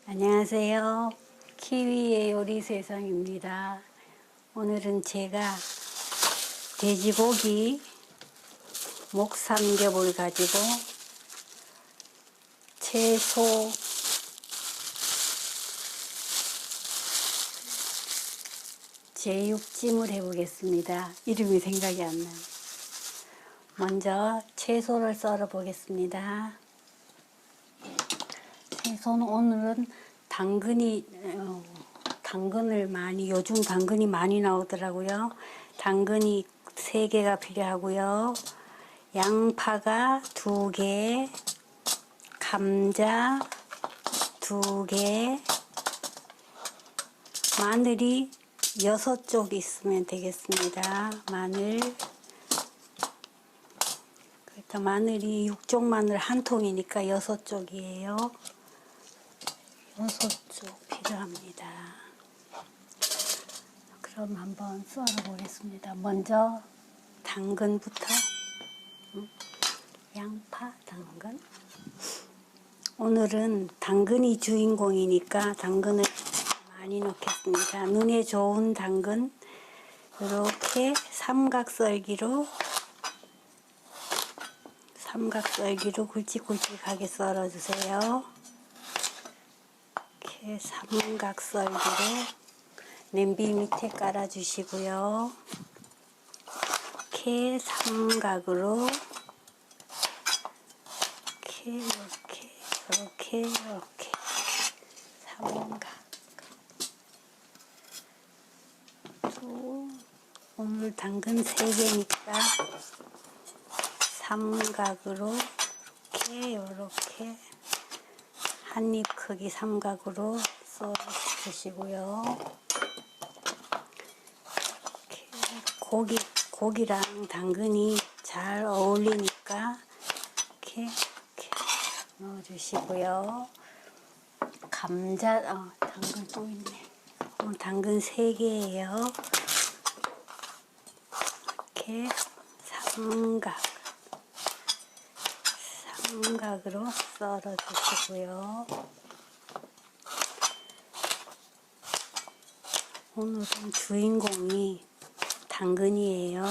안녕하세요. 키위의 요리 세상입니다. 오늘은 제가 돼지고기 목삼겹을 가지고 채소, 제육찜을 해보겠습니다. 이름이 생각이 안 나요. 먼저 채소를 썰어 보겠습니다. 채소는 오늘은 당근을 요즘 당근이 많이 나오더라고요. 당근이 3개가 필요하고요. 양파가 2개, 감자 2개, 마늘이 6쪽 있으면 되겠습니다. 마늘이 6쪽 마늘 한 통이니까 6쪽이에요. 6쪽 필요합니다. 그럼 한번 썰어 보겠습니다. 먼저 당근부터, 양파, 당근. 오늘은 당근이 주인공이니까 당근을 많이 넣겠습니다. 눈에 좋은 당근 이렇게 삼각썰기로 굵직굵직하게 썰어주세요. 이렇게 삼각썰기로 냄비 밑에 깔아주시고요. 이렇게 삼각으로 이렇게 삼각. 또 오늘 당근 3개니까 삼각으로 이렇게 한입 크기 삼각으로 썰어 주시고요. 이렇게 고기랑 당근이 잘 어울리니까 이렇게 넣어 주시고요. 감자, 당근 또 있네. 오늘 당근 3개예요. 이렇게 삼각으로 썰어 주시고요. 오늘은 주인공이 당근이에요.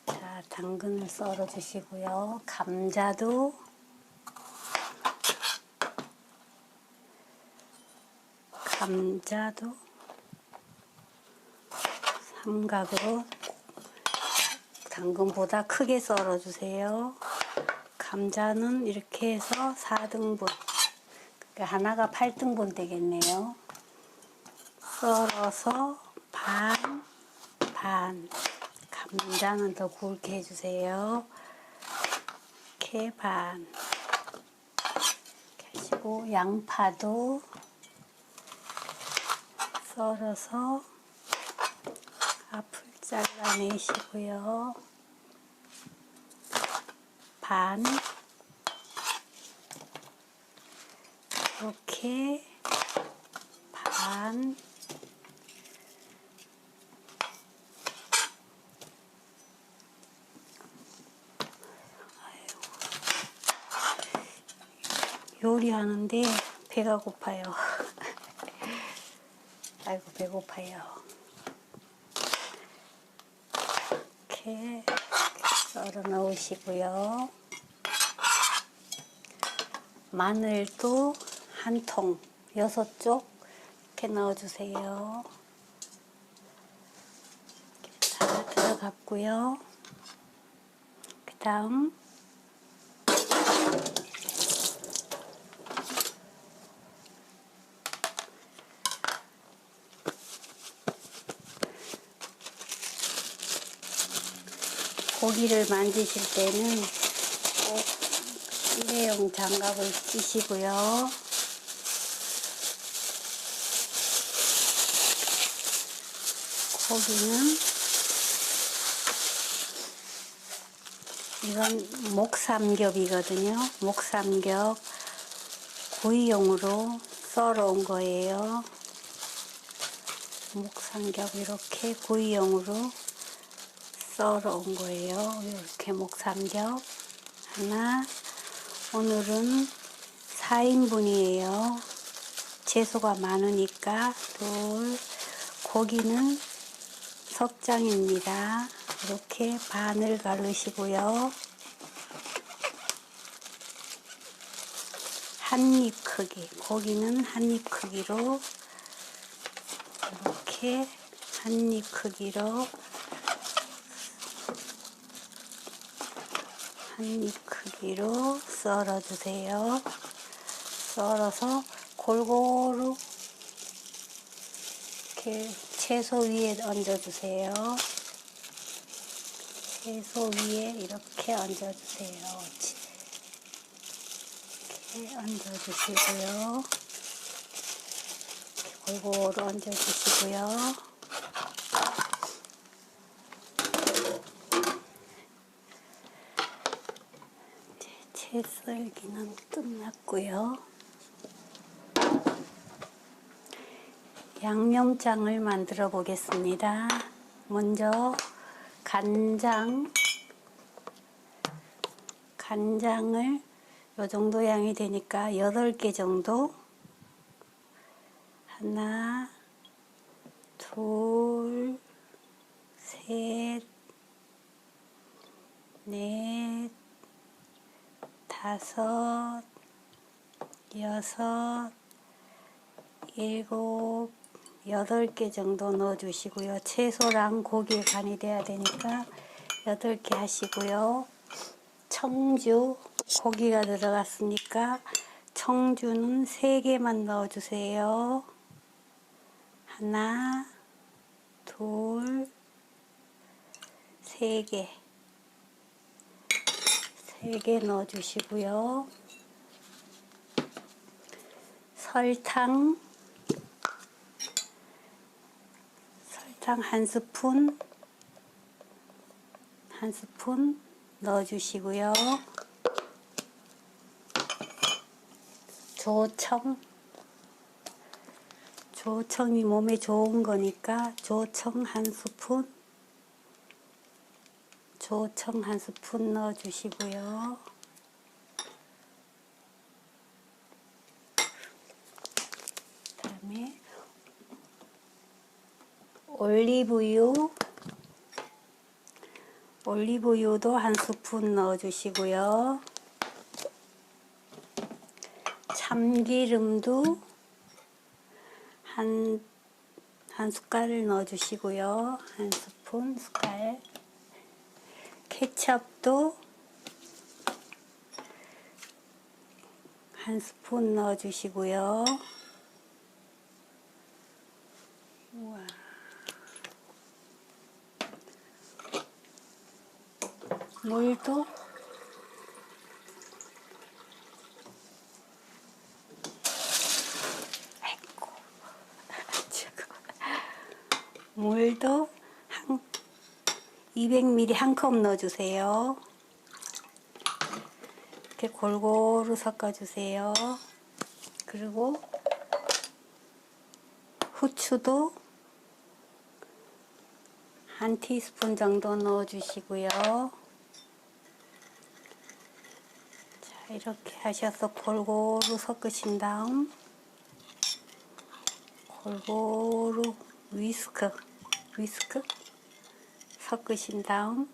자, 당근을 썰어 주시고요. 감자도 삼각으로 당근보다 크게 썰어 주세요. 감자는 이렇게 해서 4등분, 그러니까 하나가 8등분 되겠네요. 썰어서 반, 감자는 더 굵게 해주세요. 이렇게 반. 이렇게 하시고, 양파도 썰어서 앞을 잘라내시고요. 반. 이렇게 반. 요리하는데 배가 고파요. 아이고, 배고파요. 이렇게 썰어 넣으시고요. 마늘도 한 통, 6쪽 이렇게 넣어주세요. 다 들어갔고요. 그 다음 고기를 만지실 때는 꼭 일회용 장갑을 끼시고요. 고기는 이건 목삼겹이거든요. 목삼겹 구이용으로 썰어 온 거예요. 목삼겹 이렇게 구이용으로 썰어 온 거예요. 이렇게 목삼겹 하나, 오늘은 4인분이에요. 채소가 많으니까. 둘, 고기는 석장입니다. 이렇게 반을 가르시고요. 한입 크기, 고기는 한입 크기로 이렇게 한입 크기로 썰어주세요. 썰어서 골고루 이렇게 채소 위에 얹어주세요. 채소 위에 이렇게 얹어주세요. 이렇게 얹어주시고요. 이렇게 골고루 얹어주시고요. 채 썰기는 끝났고요. 양념장을 만들어 보겠습니다. 먼저 간장을 요 정도 양이 되니까 8개 정도. 하나, 둘, 셋, 넷, 다섯, 여섯, 일곱, 8개 정도 넣어주시고요. 채소랑 고기에 간이 돼야 되니까 8개 하시고요. 청주, 고기가 들어갔으니까 청주는 3개만 넣어주세요. 하나, 둘, 3개. 3개 넣어주시고요. 설탕 한 스푼 넣어주시고요. 조청이 몸에 좋은 거니까 조청 한 스푼 넣어주시고요. 그다음에 올리브유도 한 스푼 넣어주시고요. 참기름도 한 숟갈을 넣어주시고요. 한 숟갈. 케첩도 한 스푼 넣어주시고요. 우와. 물도 한 200ml 한 컵 넣어주세요. 이렇게 골고루 섞어주세요. 그리고 후추도 한 티스푼 정도 넣어주시고요. 자, 이렇게 하셔서 골고루 섞으신 다음 골고루 위스크 섞으신 다음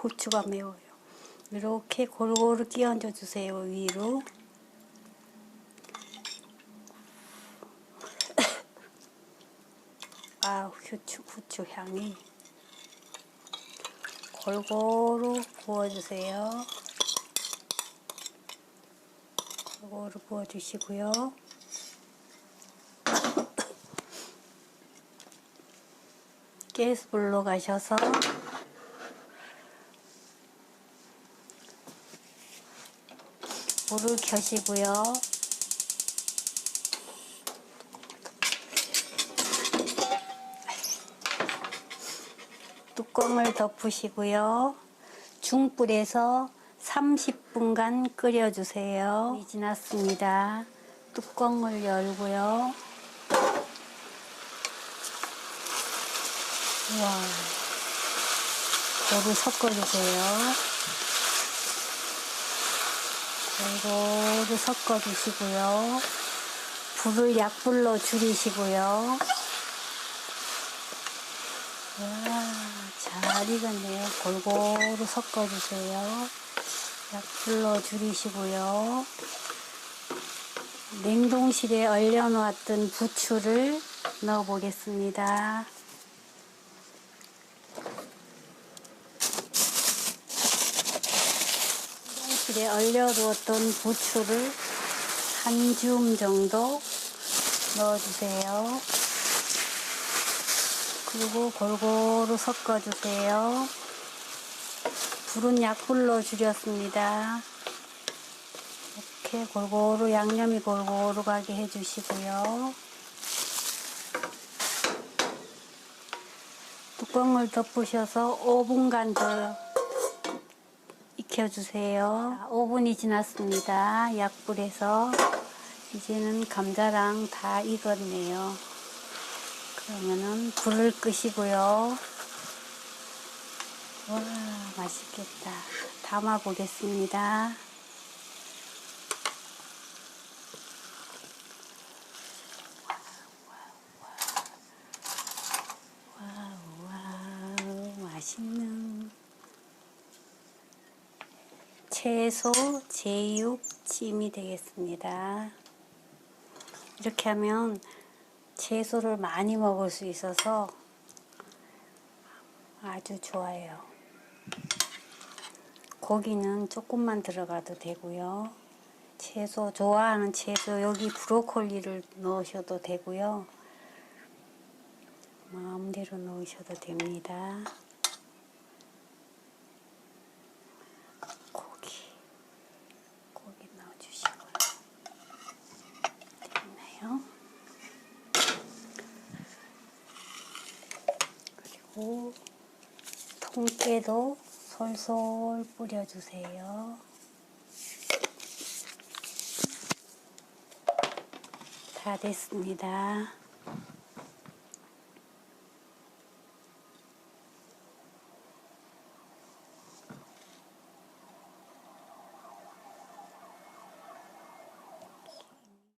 후추가 매워요. 이렇게 골고루 끼얹어 주세요. 위로. 후추 향이. 골고루 부어주세요. 골고루 부어주시고요. 가스불로 가셔서 불을 켜시고요. 뚜껑을 덮으시고요. 중불에서 30분간 끓여주세요. 불이 지났습니다. 뚜껑을 열고요. 와, 골고루 섞어주세요. 골고루 섞어주시고요. 불을 약불로 줄이시고요. 와, 잘 익었네요. 골고루 섞어주세요. 약불로 줄이시고요. 냉동실에 얼려놓았던 부추를 넣어 보겠습니다. 냉동실에 얼려두었던 부추를 한 줌 정도 넣어주세요. 그리고 골고루 섞어주세요. 불은 약불로 줄였습니다. 이렇게 골고루 양념이 골고루 가게 해주시고요. 뚜껑을 덮으셔서 5분간 더 익혀주세요. 5분이 지났습니다. 약불에서 이제는 감자랑 다 익었네요. 그러면은 불을 끄시고요. 와, 맛있겠다. 담아 보겠습니다. 와우, 맛있는 채소 제육찜이 되겠습니다. 이렇게 하면 채소를 많이 먹을 수 있어서 아주 좋아요. 고기는 조금만 들어가도 되고요. 채소, 좋아하는 채소, 여기 브로콜리를 넣으셔도 되고요. 마음대로 넣으셔도 됩니다. 고기 넣어주시고요. 됐나요? 그리고 통깨도 솔솔 뿌려주세요. 다 됐습니다.